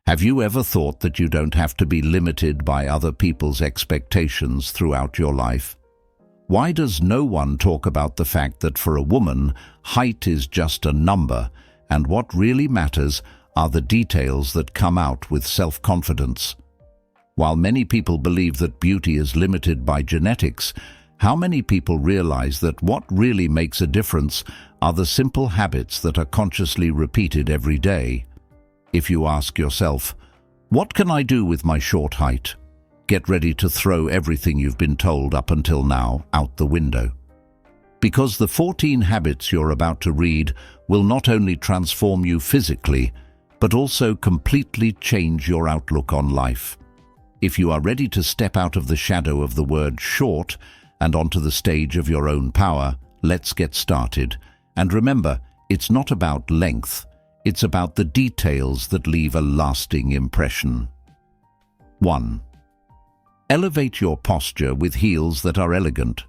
Have you ever thought that you don't have to be limited by other people's expectations throughout your life? Why does no one talk about the fact that for a woman, height is just a number, and what really matters are the details that come out with self-confidence? While many people believe that beauty is limited by genetics, how many people realize that what really makes a difference are the simple habits that are consciously repeated every day? If you ask yourself, what can I do with my short height? Get ready to throw everything you've been told up until now out the window. Because the 14 habits you're about to read will not only transform you physically, but also completely change your outlook on life. If you are ready to step out of the shadow of the word short and onto the stage of your own power, let's get started. And remember, it's not about length. It's about the details that leave a lasting impression. 1. Elevate your posture with heels that are elegant.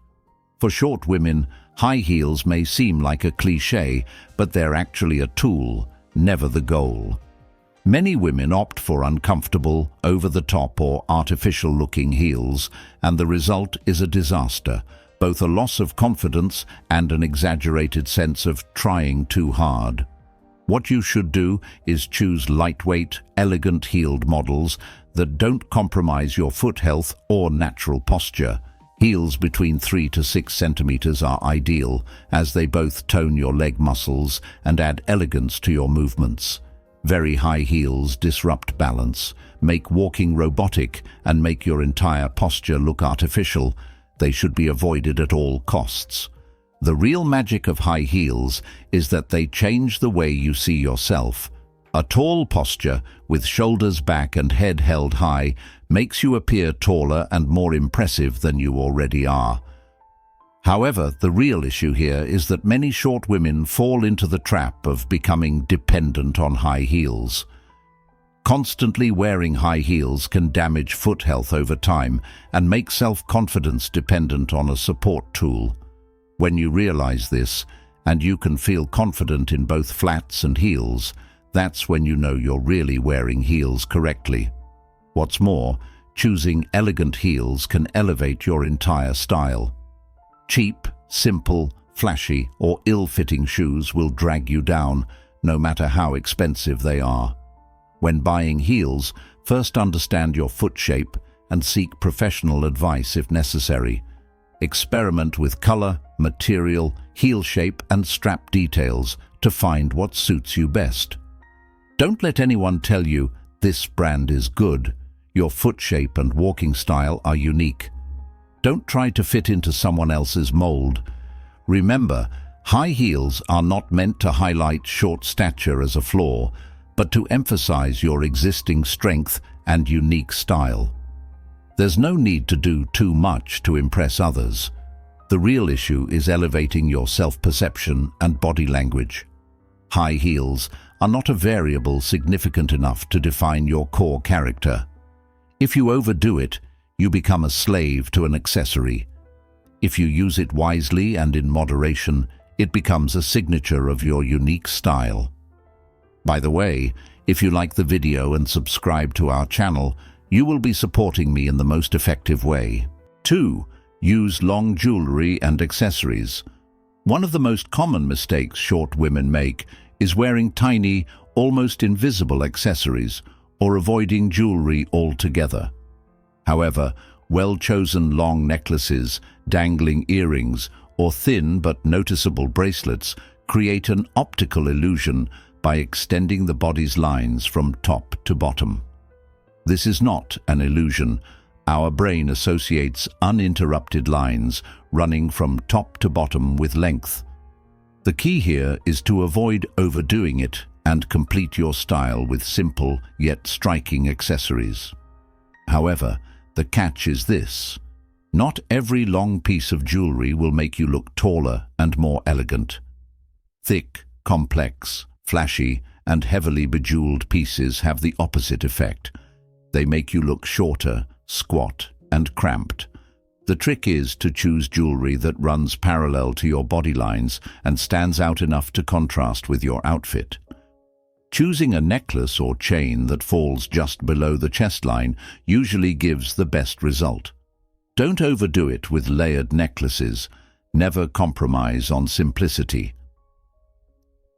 For short women, high heels may seem like a cliché, but they're actually a tool, never the goal. Many women opt for uncomfortable, over-the-top or artificial-looking heels, and the result is a disaster, both a loss of confidence and an exaggerated sense of trying too hard. What you should do is choose lightweight, elegant-heeled models that don't compromise your foot health or natural posture. Heels between 3 to 6 centimeters are ideal, as they both tone your leg muscles and add elegance to your movements. Very high heels disrupt balance, make walking robotic, and make your entire posture look artificial. They should be avoided at all costs. The real magic of high heels is that they change the way you see yourself. A tall posture, with shoulders back and head held high, makes you appear taller and more impressive than you already are. However, the real issue here is that many short women fall into the trap of becoming dependent on high heels. Constantly wearing high heels can damage foot health over time and make self-confidence dependent on a support tool. When you realize this, and you can feel confident in both flats and heels, that's when you know you're really wearing heels correctly. What's more, choosing elegant heels can elevate your entire style. Cheap, simple, flashy, or ill-fitting shoes will drag you down, no matter how expensive they are. When buying heels, first understand your foot shape and seek professional advice if necessary. Experiment with color, material, heel shape, and strap details to find what suits you best. Don't let anyone tell you, this brand is good. Your foot shape and walking style are unique. Don't try to fit into someone else's mold. Remember, high heels are not meant to highlight short stature as a flaw, but to emphasize your existing strength and unique style. There's no need to do too much to impress others. The real issue is elevating your self-perception and body language. High heels are not a variable significant enough to define your core character. If you overdo it, you become a slave to an accessory. If you use it wisely and in moderation, it becomes a signature of your unique style. By the way, if you like the video and subscribe to our channel, you will be supporting me in the most effective way. 2. Use long jewelry and accessories. One of the most common mistakes short women make is wearing tiny, almost invisible accessories or avoiding jewelry altogether. However, well-chosen long necklaces, dangling earrings, or thin but noticeable bracelets create an optical illusion by extending the body's lines from top to bottom. This is not an illusion. Our brain associates uninterrupted lines running from top to bottom with length. The key here is to avoid overdoing it and complete your style with simple yet striking accessories. However, the catch is this: not every long piece of jewelry will make you look taller and more elegant. Thick, complex, flashy, and heavily bejeweled pieces have the opposite effect. They make you look shorter, squat, and cramped. The trick is to choose jewelry that runs parallel to your body lines and stands out enough to contrast with your outfit. Choosing a necklace or chain that falls just below the chest line usually gives the best result. Don't overdo it with layered necklaces. Never compromise on simplicity.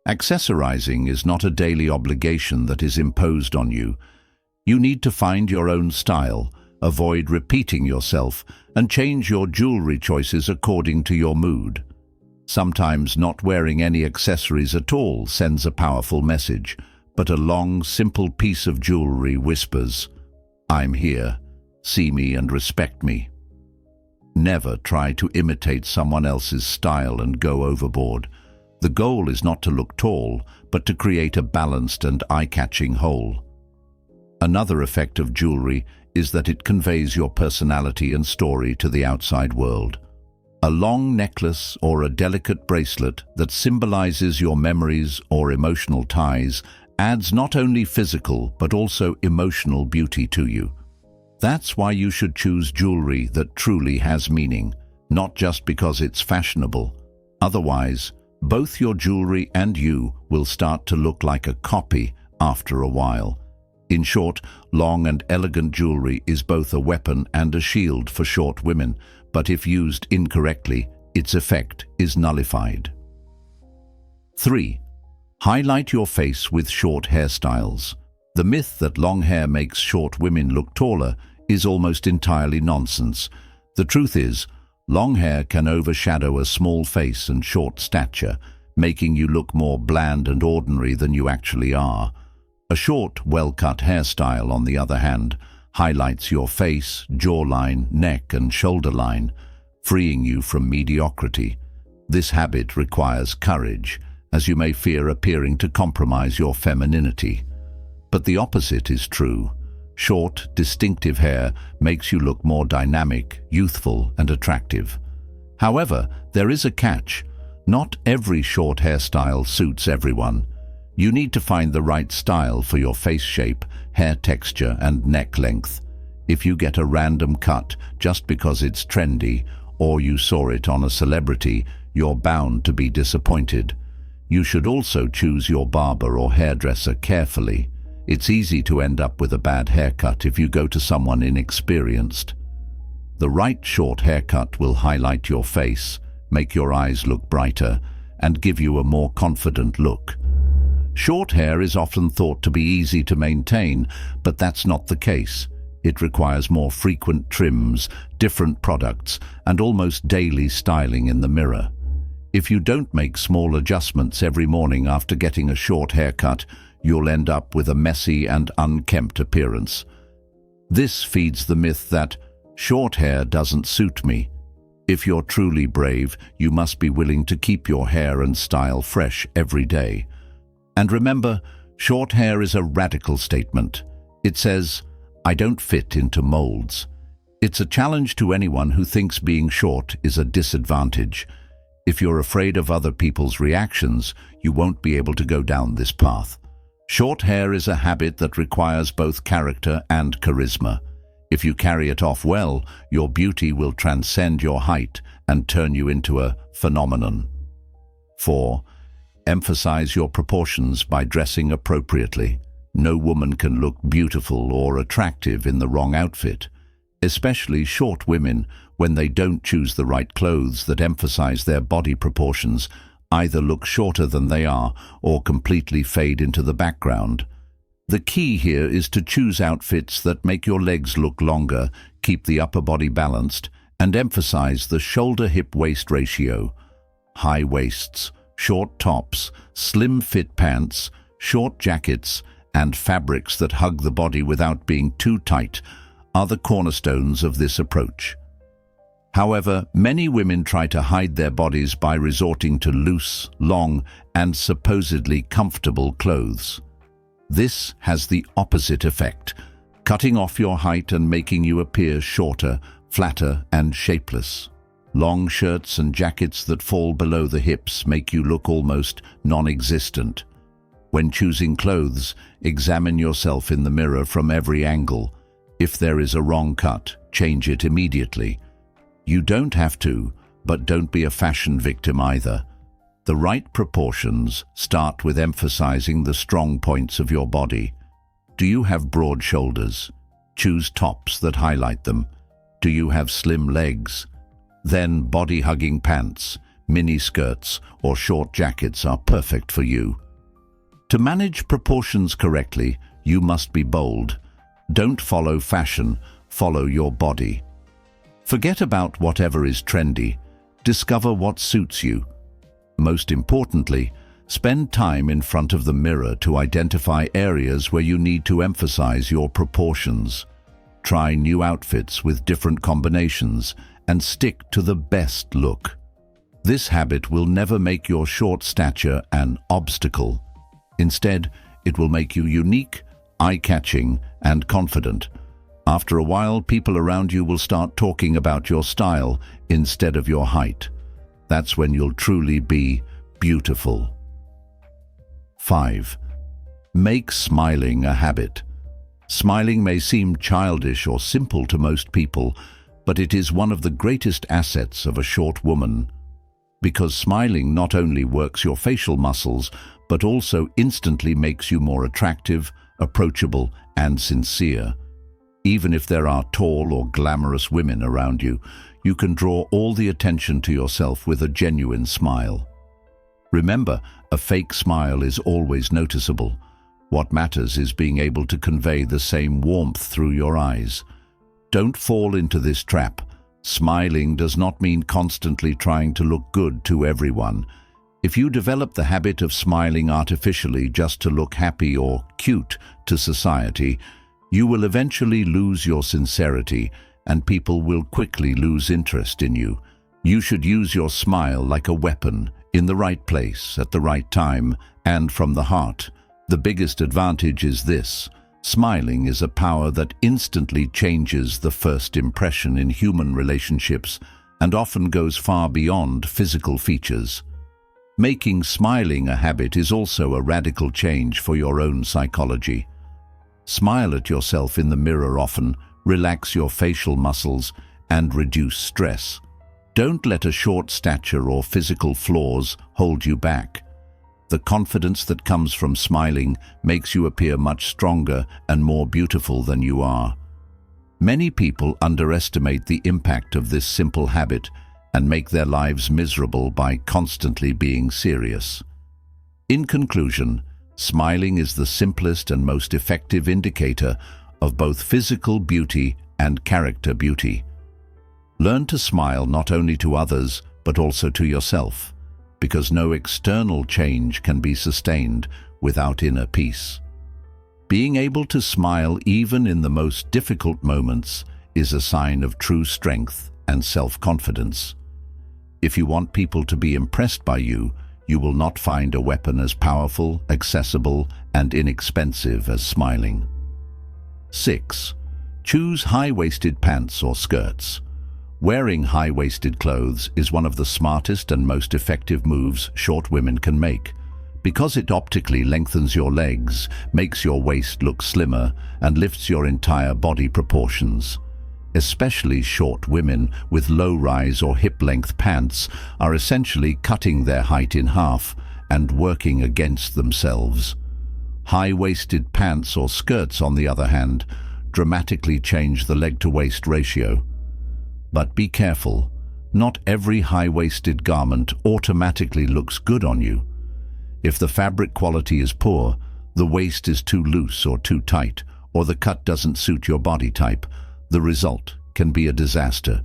Accessorizing is not a daily obligation that is imposed on you. You need to find your own style, avoid repeating yourself, and change your jewelry choices according to your mood. Sometimes not wearing any accessories at all sends a powerful message, but a long, simple piece of jewelry whispers, "I'm here, see me and respect me." Never try to imitate someone else's style and go overboard. The goal is not to look tall, but to create a balanced and eye-catching whole. Another effect of jewelry is that it conveys your personality and story to the outside world. A long necklace or a delicate bracelet that symbolizes your memories or emotional ties adds not only physical but also emotional beauty to you. That's why you should choose jewelry that truly has meaning, not just because it's fashionable. Otherwise, both your jewelry and you will start to look like a copy after a while. In short, long and elegant jewelry is both a weapon and a shield for short women, but if used incorrectly, its effect is nullified. 3. Highlight your face with short hairstyles. The myth that long hair makes short women look taller is almost entirely nonsense. The truth is, long hair can overshadow a small face and short stature, making you look more bland and ordinary than you actually are. A short, well-cut hairstyle, on the other hand, highlights your face, jawline, neck and shoulder line, freeing you from mediocrity. This habit requires courage, as you may fear appearing to compromise your femininity. But the opposite is true. Short, distinctive hair makes you look more dynamic, youthful and attractive. However, there is a catch. Not every short hairstyle suits everyone. You need to find the right style for your face shape, hair texture and neck length. If you get a random cut just because it's trendy, or you saw it on a celebrity, you're bound to be disappointed. You should also choose your barber or hairdresser carefully. It's easy to end up with a bad haircut if you go to someone inexperienced. The right short haircut will highlight your face, make your eyes look brighter, and give you a more confident look. Short hair is often thought to be easy to maintain, but that's not the case. It requires more frequent trims, different products, and almost daily styling in the mirror. If you don't make small adjustments every morning after getting a short haircut, you'll end up with a messy and unkempt appearance. This feeds the myth that short hair doesn't suit me. If you're truly brave, you must be willing to keep your hair and style fresh every day. And remember, short hair is a radical statement. It says, "I don't fit into molds." It's a challenge to anyone who thinks being short is a disadvantage. If you're afraid of other people's reactions, you won't be able to go down this path. Short hair is a habit that requires both character and charisma. If you carry it off well, your beauty will transcend your height and turn you into a phenomenon. 4. Emphasize your proportions by dressing appropriately. No woman can look beautiful or attractive in the wrong outfit, especially short women. When they don't choose the right clothes that emphasize their body proportions, either look shorter than they are or completely fade into the background. The key here is to choose outfits that make your legs look longer, keep the upper body balanced, and emphasize the shoulder-hip-waist ratio. High waists, short tops, slim-fit pants, short jackets, and fabrics that hug the body without being too tight are the cornerstones of this approach. However, many women try to hide their bodies by resorting to loose, long, and supposedly comfortable clothes. This has the opposite effect, cutting off your height and making you appear shorter, flatter, and shapeless. Long shirts and jackets that fall below the hips make you look almost non-existent. When choosing clothes, examine yourself in the mirror from every angle. If there is a wrong cut, change it immediately. You don't have to, but don't be a fashion victim either. The right proportions start with emphasizing the strong points of your body. Do you have broad shoulders? Choose tops that highlight them. Do you have slim legs? Then body-hugging pants, mini skirts, or short jackets are perfect for you. To manage proportions correctly, you must be bold. Don't follow fashion, follow your body. Forget about whatever is trendy. Discover what suits you. Most importantly, spend time in front of the mirror to identify areas where you need to emphasize your proportions. Try new outfits with different combinations and stick to the best look. This habit will never make your short stature an obstacle. Instead, it will make you unique, eye-catching, and confident. After a while, people around you will start talking about your style instead of your height. That's when you'll truly be beautiful. 5. Make smiling a habit. Smiling may seem childish or simple to most people, but it is one of the greatest assets of a short woman. Because smiling not only works your facial muscles, but also instantly makes you more attractive, approachable, and sincere. Even if there are tall or glamorous women around you, you can draw all the attention to yourself with a genuine smile. Remember, a fake smile is always noticeable. What matters is being able to convey the same warmth through your eyes. Don't fall into this trap. Smiling does not mean constantly trying to look good to everyone. If you develop the habit of smiling artificially just to look happy or cute to society, you will eventually lose your sincerity, and people will quickly lose interest in you. You should use your smile like a weapon, in the right place, at the right time, and from the heart. The biggest advantage is this: smiling is a power that instantly changes the first impression in human relationships and often goes far beyond physical features. Making smiling a habit is also a radical change for your own psychology. Smile at yourself in the mirror often, relax your facial muscles, and reduce stress. Don't let a short stature or physical flaws hold you back. The confidence that comes from smiling makes you appear much stronger and more beautiful than you are. Many people underestimate the impact of this simple habit and make their lives miserable by constantly being serious. In conclusion, smiling is the simplest and most effective indicator of both physical beauty and character beauty. Learn to smile not only to others, but also to yourself, because no external change can be sustained without inner peace. Being able to smile even in the most difficult moments is a sign of true strength and self-confidence. If you want people to be impressed by you, you will not find a weapon as powerful, accessible, and inexpensive as smiling. 6. Choose high-waisted pants or skirts. Wearing high-waisted clothes is one of the smartest and most effective moves short women can make, because it optically lengthens your legs, makes your waist look slimmer, and lifts your entire body proportions. Especially short women with low-rise or hip-length pants are essentially cutting their height in half and working against themselves. High-waisted pants or skirts, on the other hand, dramatically change the leg-to-waist ratio. But be careful, not every high-waisted garment automatically looks good on you. If the fabric quality is poor, the waist is too loose or too tight, or the cut doesn't suit your body type, the result can be a disaster.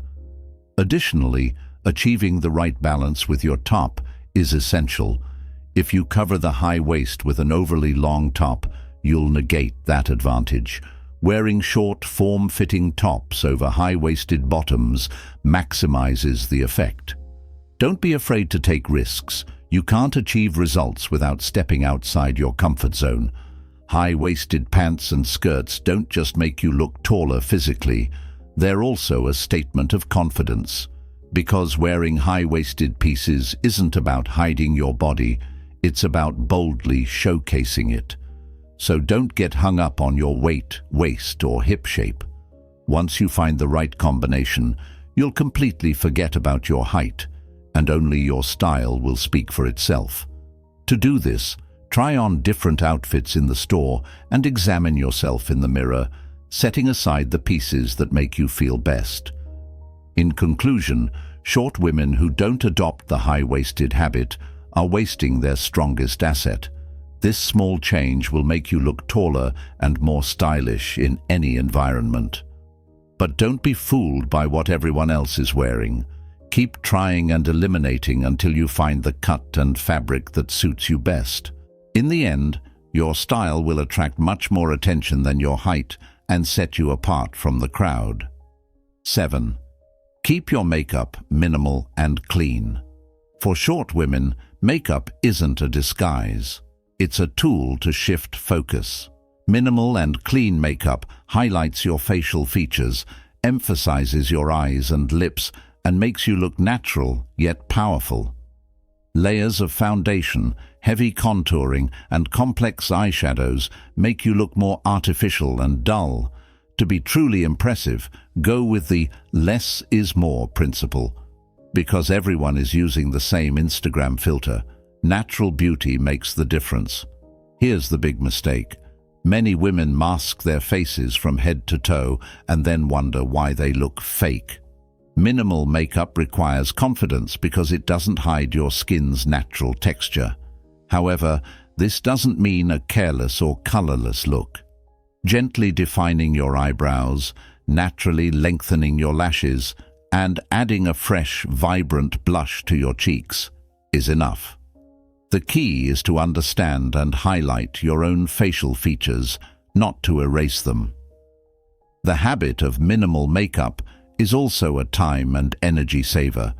Additionally, achieving the right balance with your top is essential. If you cover the high waist with an overly long top, you'll negate that advantage. Wearing short, form-fitting tops over high-waisted bottoms maximizes the effect. Don't be afraid to take risks. You can't achieve results without stepping outside your comfort zone. High-waisted pants and skirts don't just make you look taller physically, they're also a statement of confidence. Because wearing high-waisted pieces isn't about hiding your body, it's about boldly showcasing it. So don't get hung up on your weight, waist, or hip shape. Once you find the right combination, you'll completely forget about your height, and only your style will speak for itself. To do this, try on different outfits in the store and examine yourself in the mirror, setting aside the pieces that make you feel best. In conclusion, short women who don't adopt the high-waisted habit are wasting their strongest asset. This small change will make you look taller and more stylish in any environment. But don't be fooled by what everyone else is wearing. Keep trying and eliminating until you find the cut and fabric that suits you best. In the end, your style will attract much more attention than your height and set you apart from the crowd. 7. Keep your makeup minimal and clean. For short women, makeup isn't a disguise. It's a tool to shift focus. Minimal and clean makeup highlights your facial features, emphasizes your eyes and lips, and makes you look natural yet powerful. Layers of foundation, heavy contouring, and complex eyeshadows make you look more artificial and dull. To be truly impressive, go with the less is more principle. Because everyone is using the same Instagram filter, natural beauty makes the difference. Here's the big mistake. Many women mask their faces from head to toe and then wonder why they look fake. Minimal makeup requires confidence because it doesn't hide your skin's natural texture. However, this doesn't mean a careless or colorless look. Gently defining your eyebrows, naturally lengthening your lashes, and adding a fresh, vibrant blush to your cheeks is enough. The key is to understand and highlight your own facial features, not to erase them. The habit of minimal makeup is also a time and energy saver.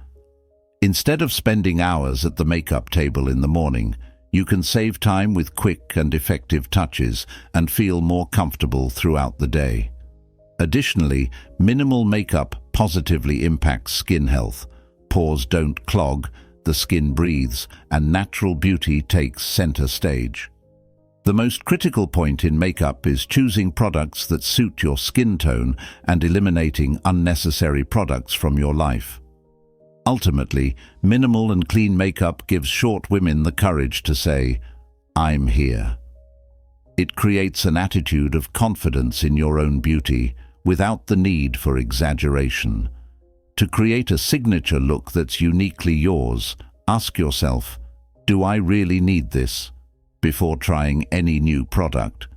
Instead of spending hours at the makeup table in the morning, you can save time with quick and effective touches and feel more comfortable throughout the day. Additionally, minimal makeup positively impacts skin health. Pores don't clog, the skin breathes, and natural beauty takes center stage. The most critical point in makeup is choosing products that suit your skin tone and eliminating unnecessary products from your life. Ultimately, minimal and clean makeup gives short women the courage to say, "I'm here." It creates an attitude of confidence in your own beauty without the need for exaggeration. To create a signature look that's uniquely yours, ask yourself, "Do I really need this?" before trying any new product.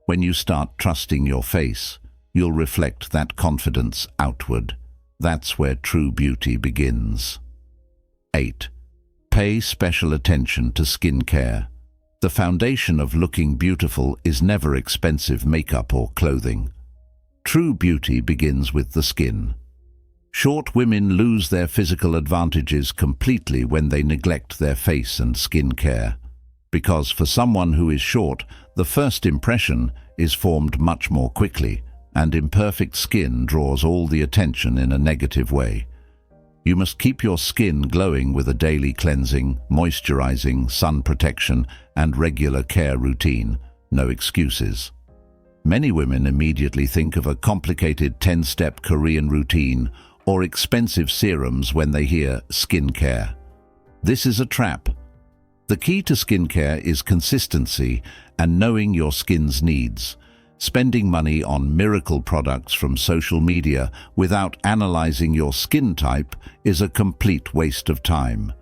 When you start trusting your face, you'll reflect that confidence outward. That's where true beauty begins. 8. Pay special attention to skincare. The foundation of looking beautiful is never expensive makeup or clothing. True beauty begins with the skin. Short women lose their physical advantages completely when they neglect their face and skin care. Because for someone who is short, the first impression is formed much more quickly, and imperfect skin draws all the attention in a negative way. You must keep your skin glowing with a daily cleansing, moisturizing, sun protection, and regular care routine. No excuses. Many women immediately think of a complicated 10-step Korean routine or expensive serums when they hear skincare. This is a trap. The key to skincare is consistency and knowing your skin's needs. Spending money on miracle products from social media without analyzing your skin type is a complete waste of time.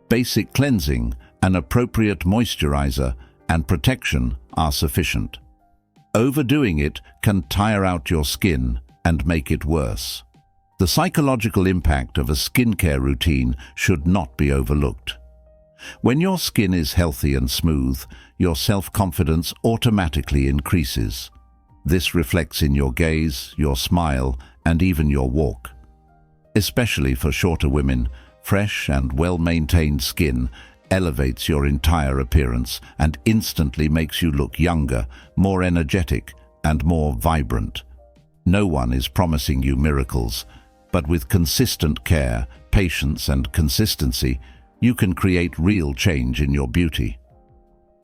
Basic cleansing, an appropriate moisturizer, and protection are sufficient. Overdoing it can tire out your skin and make it worse. The psychological impact of a skincare routine should not be overlooked. When your skin is healthy and smooth, your self-confidence automatically increases. This reflects in your gaze, your smile, and even your walk. Especially for shorter women, fresh and well-maintained skin elevates your entire appearance and instantly makes you look younger, more energetic, and more vibrant. No one is promising you miracles, but with consistent care, patience, and consistency, you can create real change in your beauty.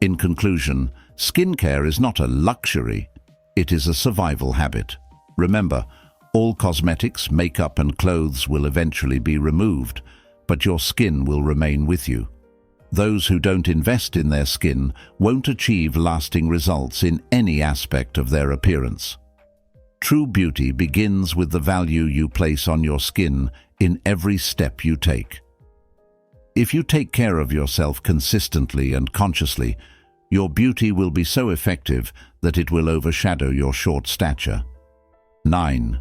In conclusion, skincare is not a luxury, it is a survival habit. Remember, all cosmetics, makeup, and clothes will eventually be removed, but your skin will remain with you. Those who don't invest in their skin won't achieve lasting results in any aspect of their appearance. True beauty begins with the value you place on your skin in every step you take. If you take care of yourself consistently and consciously, your beauty will be so effective that it will overshadow your short stature. 9.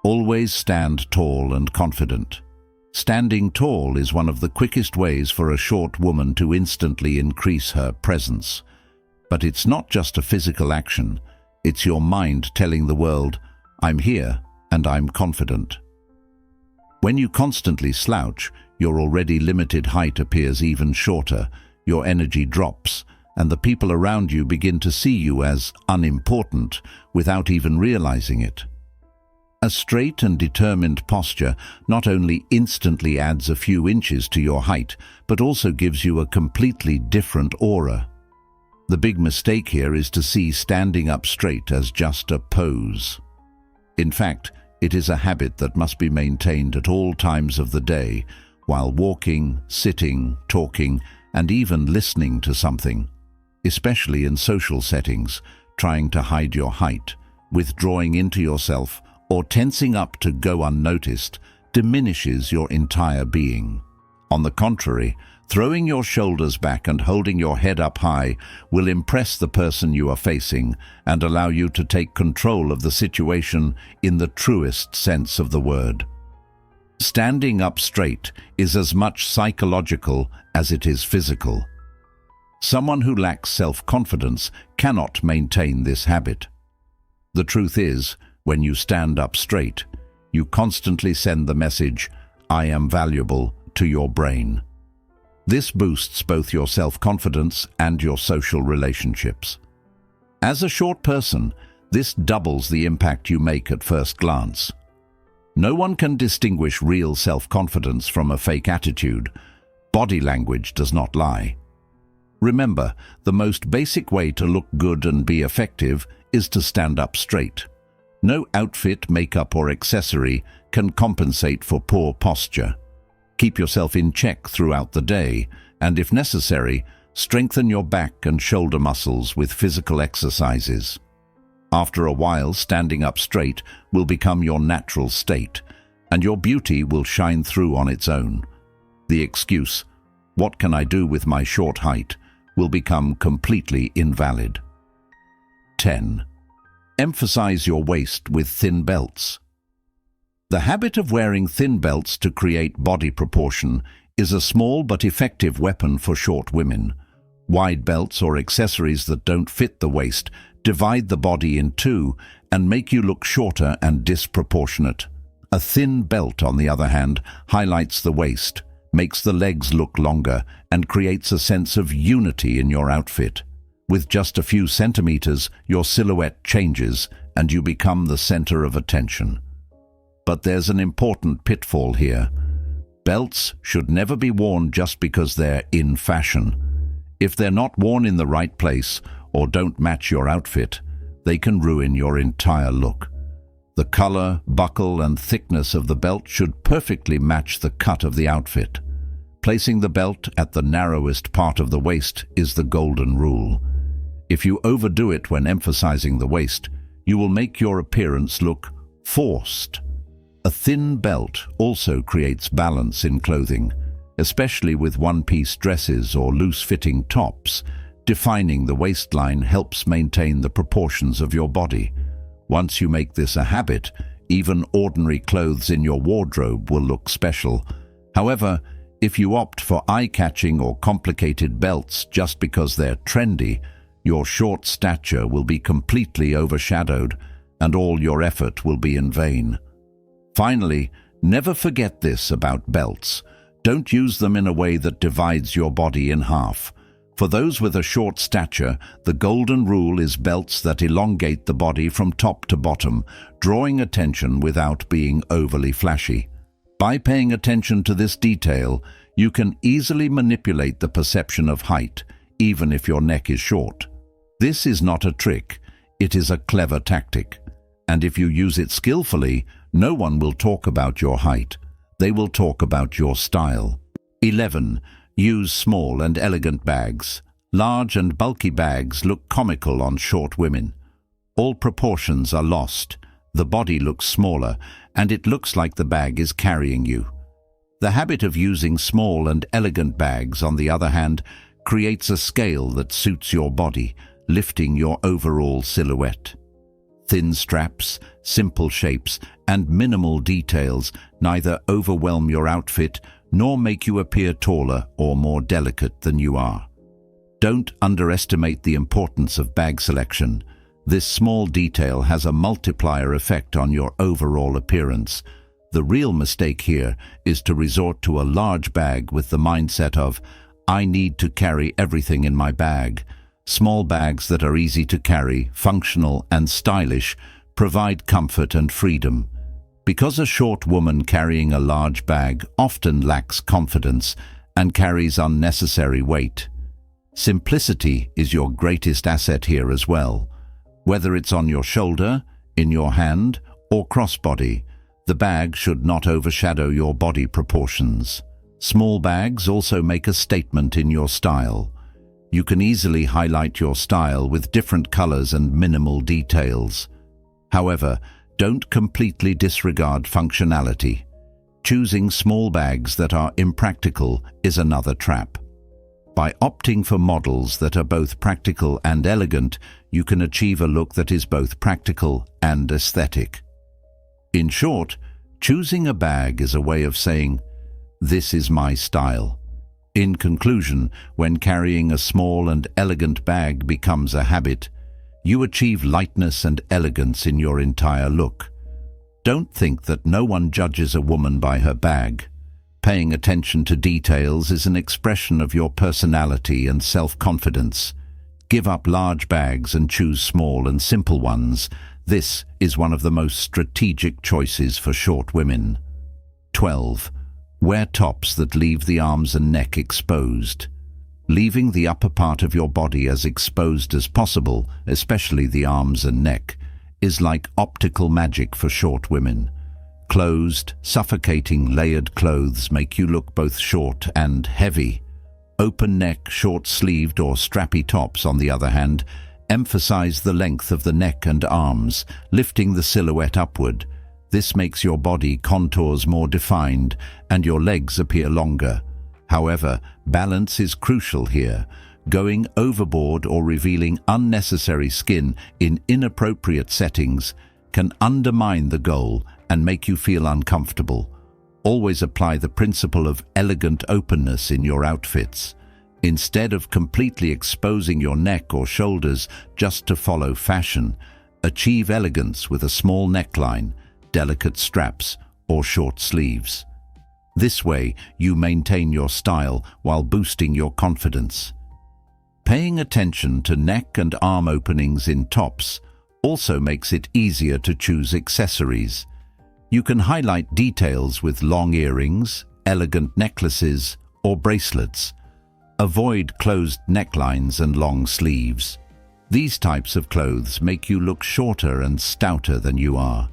Always stand tall and confident. Standing tall is one of the quickest ways for a short woman to instantly increase her presence. But it's not just a physical action, it's your mind telling the world, "I'm here and I'm confident." When you constantly slouch, your already limited height appears even shorter, your energy drops, and the people around you begin to see you as unimportant without even realizing it. A straight and determined posture not only instantly adds a few inches to your height, but also gives you a completely different aura. The big mistake here is to see standing up straight as just a pose. In fact, it is a habit that must be maintained at all times of the day, while walking, sitting, talking, and even listening to something. Especially in social settings, trying to hide your height, withdrawing into yourself, or tensing up to go unnoticed diminishes your entire being. On the contrary, throwing your shoulders back and holding your head up high will impress the person you are facing and allow you to take control of the situation in the truest sense of the word. Standing up straight is as much psychological as it is physical. Someone who lacks self-confidence cannot maintain this habit. The truth is, when you stand up straight, you constantly send the message, "I am valuable," to your brain. This boosts both your self-confidence and your social relationships. As a short person, this doubles the impact you make at first glance. No one can distinguish real self-confidence from a fake attitude. Body language does not lie. Remember, the most basic way to look good and be effective is to stand up straight. No outfit, makeup, or accessory can compensate for poor posture. Keep yourself in check throughout the day, and if necessary, strengthen your back and shoulder muscles with physical exercises. After a while, standing up straight will become your natural state, and your beauty will shine through on its own. The excuse, "What can I do with my short height?" will become completely invalid. 10. Emphasize your waist with thin belts. The habit of wearing thin belts to create body proportion is a small but effective weapon for short women. Wide belts or accessories that don't fit the waist divide the body in two and make you look shorter and disproportionate. A thin belt, on the other hand, highlights the waist, makes the legs look longer, and creates a sense of unity in your outfit. With just a few centimeters, your silhouette changes and you become the center of attention. But there's an important pitfall here. Belts should never be worn just because they're in fashion. If they're not worn in the right place or don't match your outfit, they can ruin your entire look. The color, buckle, and thickness of the belt should perfectly match the cut of the outfit. Placing the belt at the narrowest part of the waist is the golden rule. If you overdo it when emphasizing the waist, you will make your appearance look forced. A thin belt also creates balance in clothing, especially with one-piece dresses or loose-fitting tops. Defining the waistline helps maintain the proportions of your body. Once you make this a habit, even ordinary clothes in your wardrobe will look special. However, if you opt for eye-catching or complicated belts just because they're trendy, your short stature will be completely overshadowed and all your effort will be in vain. Finally, never forget this about belts. Don't use them in a way that divides your body in half. For those with a short stature, the golden rule is belts that elongate the body from top to bottom, drawing attention without being overly flashy. By paying attention to this detail, you can easily manipulate the perception of height, even if your neck is short. This is not a trick, it is a clever tactic. And if you use it skillfully, no one will talk about your height. They will talk about your style. 11. Use small and elegant bags. Large and bulky bags look comical on short women. All proportions are lost. The body looks smaller, and it looks like the bag is carrying you. The habit of using small and elegant bags, on the other hand, creates a scale that suits your body, lifting your overall silhouette. Thin straps, simple shapes, and minimal details neither overwhelm your outfit nor make you appear taller or more delicate than you are. Don't underestimate the importance of bag selection. This small detail has a multiplier effect on your overall appearance. The real mistake here is to resort to a large bag with the mindset of, "I need to carry everything in my bag." Small bags that are easy to carry, functional and stylish, provide comfort and freedom. Because a short woman carrying a large bag often lacks confidence and carries unnecessary weight. Simplicity is your greatest asset here as well. Whether it's on your shoulder, in your hand, or crossbody, the bag should not overshadow your body proportions. Small bags also make a statement in your style. You can easily highlight your style with different colors and minimal details. However, don't completely disregard functionality. Choosing small bags that are impractical is another trap. By opting for models that are both practical and elegant, you can achieve a look that is both practical and aesthetic. In short, choosing a bag is a way of saying, "This is my style." In conclusion, when carrying a small and elegant bag becomes a habit, you achieve lightness and elegance in your entire look. Don't think that no one judges a woman by her bag. Paying attention to details is an expression of your personality and self-confidence. Give up large bags and choose small and simple ones. This is one of the most strategic choices for short women. 12. Wear tops that leave the arms and neck exposed. Leaving the upper part of your body as exposed as possible, especially the arms and neck, is like optical magic for short women. Closed, suffocating layered clothes make you look both short and heavy. Open neck, short-sleeved or strappy tops, on the other hand, emphasize the length of the neck and arms, lifting the silhouette upward. This makes your body contours more defined and your legs appear longer. However, balance is crucial here. Going overboard or revealing unnecessary skin in inappropriate settings can undermine the goal and make you feel uncomfortable. Always apply the principle of elegant openness in your outfits. Instead of completely exposing your neck or shoulders just to follow fashion, achieve elegance with a small neckline, delicate straps, or short sleeves. This way, you maintain your style while boosting your confidence. Paying attention to neck and arm openings in tops also makes it easier to choose accessories. You can highlight details with long earrings, elegant necklaces, or bracelets. Avoid closed necklines and long sleeves. These types of clothes make you look shorter and stouter than you are.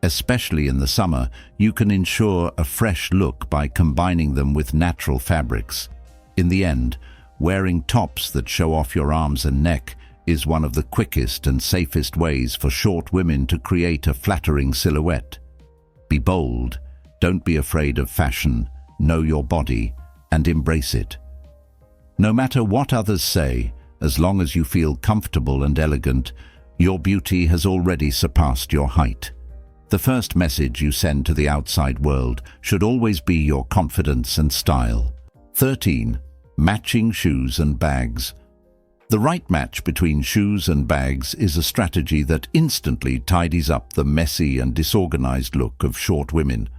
Especially in the summer, you can ensure a fresh look by combining them with natural fabrics. In the end, wearing tops that show off your arms and neck is one of the quickest and safest ways for short women to create a flattering silhouette. Be bold, don't be afraid of fashion, know your body, and embrace it. No matter what others say, as long as you feel comfortable and elegant, your beauty has already surpassed your height. The first message you send to the outside world should always be your confidence and style. 13. Matching shoes and bags. The right match between shoes and bags is a strategy that instantly tidies up the messy and disorganized look of short women.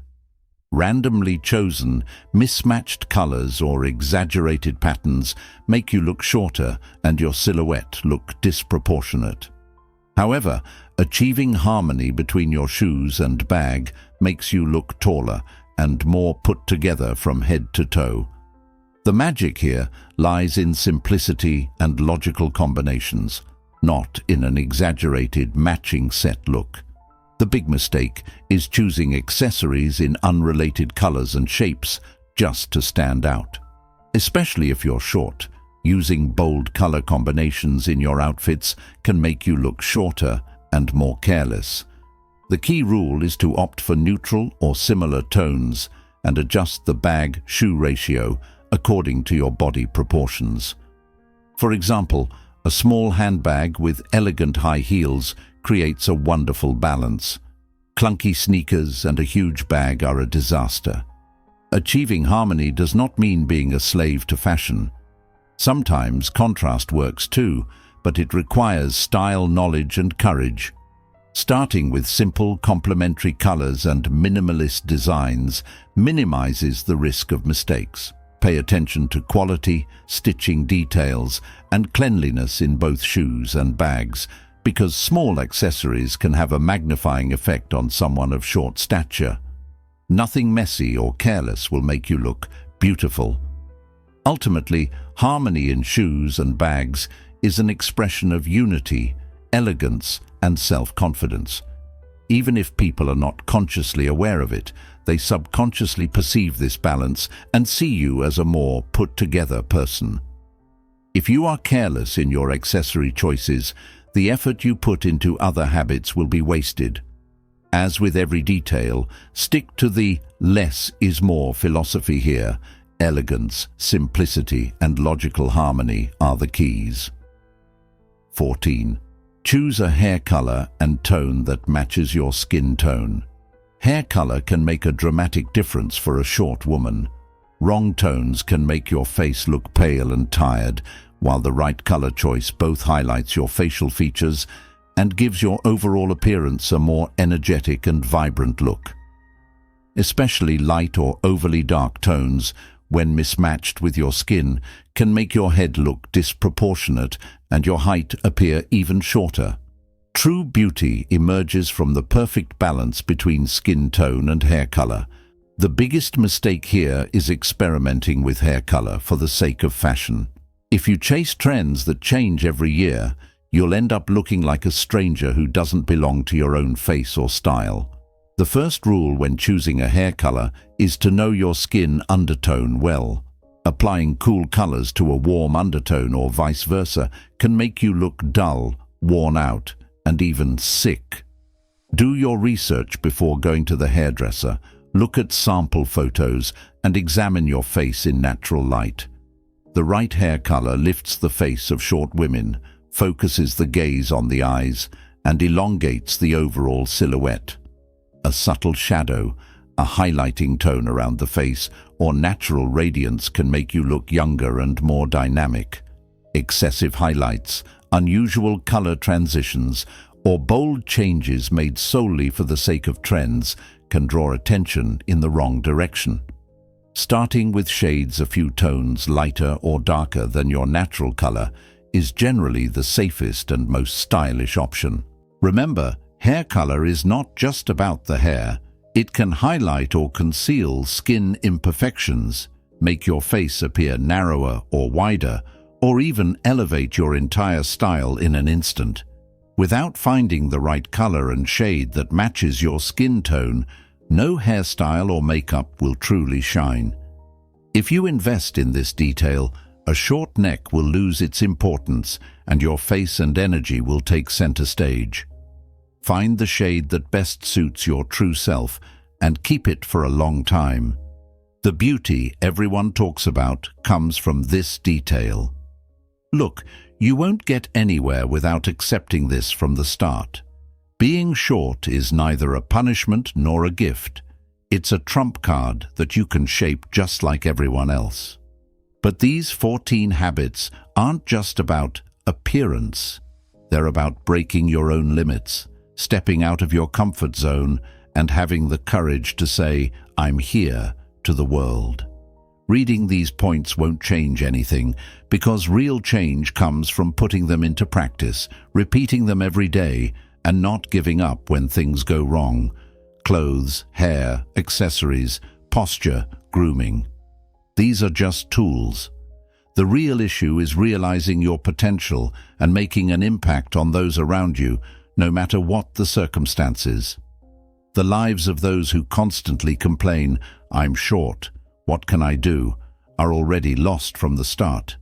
Randomly chosen, mismatched colors or exaggerated patterns make you look shorter and your silhouette look disproportionate. However, achieving harmony between your shoes and bag makes you look taller and more put together from head to toe. The magic here lies in simplicity and logical combinations, not in an exaggerated matching set look. The big mistake is choosing accessories in unrelated colors and shapes just to stand out. Especially if you're short, using bold color combinations in your outfits can make you look shorter and more careless. The key rule is to opt for neutral or similar tones and adjust the bag-shoe ratio according to your body proportions. For example, a small handbag with elegant high heels creates a wonderful balance. Clunky sneakers and a huge bag are a disaster. Achieving harmony does not mean being a slave to fashion. Sometimes contrast works too, but it requires style knowledge and courage. Starting with simple complementary colors and minimalist designs minimizes the risk of mistakes. Pay attention to quality, stitching details, and cleanliness in both shoes and bags, because small accessories can have a magnifying effect on someone of short stature. Nothing messy or careless will make you look beautiful. Ultimately, harmony in shoes and bags is an expression of unity, elegance, and self-confidence. Even if people are not consciously aware of it, they subconsciously perceive this balance and see you as a more put-together person. If you are careless in your accessory choices, the effort you put into other habits will be wasted. As with every detail, stick to the less is more philosophy here. Elegance, simplicity, and logical harmony are the keys. 14. Choose a hair color and tone that matches your skin tone. Hair color can make a dramatic difference for a short woman. Wrong tones can make your face look pale and tired, while the right color choice both highlights your facial features and gives your overall appearance a more energetic and vibrant look. Especially light or overly dark tones, when mismatched with your skin, can make your head look disproportionate and your height appear even shorter. True beauty emerges from the perfect balance between skin tone and hair color. The biggest mistake here is experimenting with hair color for the sake of fashion. If you chase trends that change every year, you'll end up looking like a stranger who doesn't belong to your own face or style. The first rule when choosing a hair color is to know your skin undertone well. Applying cool colors to a warm undertone or vice versa can make you look dull, worn out, and even sick. Do your research before going to the hairdresser. Look at sample photos and examine your face in natural light. The right hair color lifts the face of short women, focuses the gaze on the eyes, and elongates the overall silhouette. A subtle shadow, a highlighting tone around the face, or natural radiance can make you look younger and more dynamic. Excessive highlights, unusual color transitions, or bold changes made solely for the sake of trends can draw attention in the wrong direction. Starting with shades a few tones lighter or darker than your natural color is generally the safest and most stylish option. Remember, hair color is not just about the hair. It can highlight or conceal skin imperfections, make your face appear narrower or wider, or even elevate your entire style in an instant. Without finding the right color and shade that matches your skin tone, no hairstyle or makeup will truly shine. If you invest in this detail, a short neck will lose its importance and your face and energy will take center stage. Find the shade that best suits your true self and keep it for a long time. The beauty everyone talks about comes from this detail. Look, you won't get anywhere without accepting this from the start. Being short is neither a punishment nor a gift. It's a trump card that you can shape just like everyone else. But these 14 habits aren't just about appearance. They're about breaking your own limits, stepping out of your comfort zone, and having the courage to say, "I'm here," to the world. Reading these points won't change anything, because real change comes from putting them into practice, repeating them every day, and not giving up when things go wrong. Clothes, hair, accessories, posture, grooming. These are just tools. The real issue is realizing your potential and making an impact on those around you, no matter what the circumstances. The lives of those who constantly complain, "I'm short, what can I do?" are already lost from the start.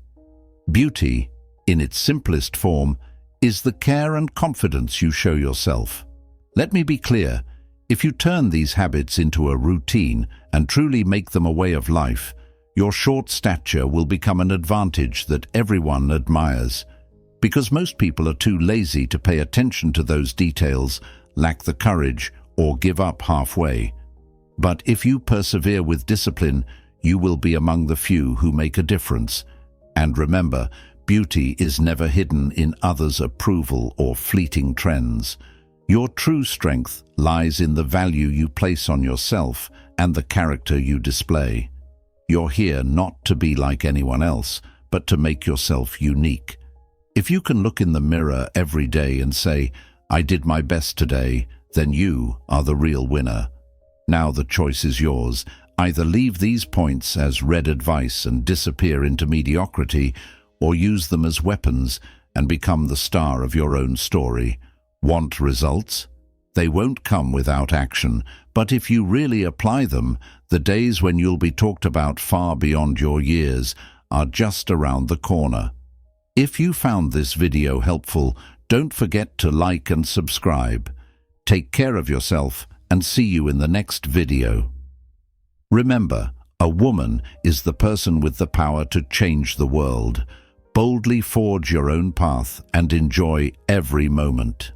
Beauty, in its simplest form, is the care and confidence you show yourself. Let me be clear, if you turn these habits into a routine and truly make them a way of life, your short stature will become an advantage that everyone admires. Because most people are too lazy to pay attention to those details, lack the courage, or give up halfway. But if you persevere with discipline, you will be among the few who make a difference. And remember, beauty is never hidden in others' approval or fleeting trends. Your true strength lies in the value you place on yourself and the character you display. You're here not to be like anyone else, but to make yourself unique. If you can look in the mirror every day and say, "I did my best today," then you are the real winner. Now the choice is yours. Either leave these points as red advice and disappear into mediocrity, or use them as weapons and become the star of your own story. Want results? They won't come without action, but if you really apply them, the days when you'll be talked about far beyond your years are just around the corner. If you found this video helpful, don't forget to like and subscribe. Take care of yourself and see you in the next video. Remember, a woman is the person with the power to change the world. Boldly forge your own path and enjoy every moment.